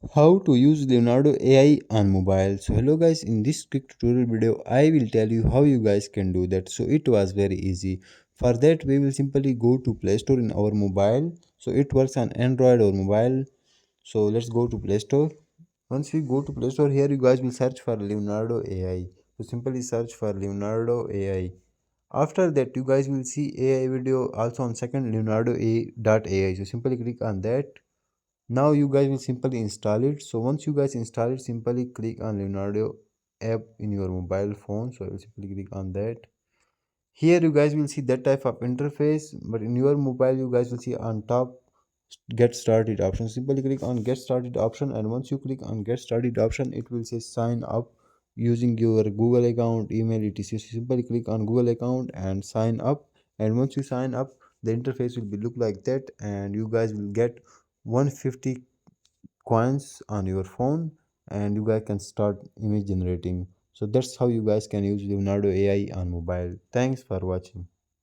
How to use Leonardo AI on mobile. So hello guys, in this quick tutorial video I will tell you how you guys can do that. So it was very easy. For that we will simply go to Play Store in our mobile. So it works on Android or mobile. So let's go to Play Store. Once we go to Play Store, here you guys will search for Leonardo AI. So simply search for Leonardo AI. After that you guys will see AI video also on second Leonardo AI. So simply click on that. Now you guys will simply install it. So once you guys install it, simply click on Leonardo app in your mobile phone. So I will simply click on that. Here you guys will see that type of interface, but in your mobile you guys will see on top get started option. Simply click on get started option, and once you click on get started option, it will say sign up using your Google account, email, etc. So simply click on Google account and sign up, and once you sign up, the interface will be look like that, and you guys will get 150 coins on your phone, and you guys can start image generating. So that's how you guys can use Leonardo AI on mobile. Thanks for watching.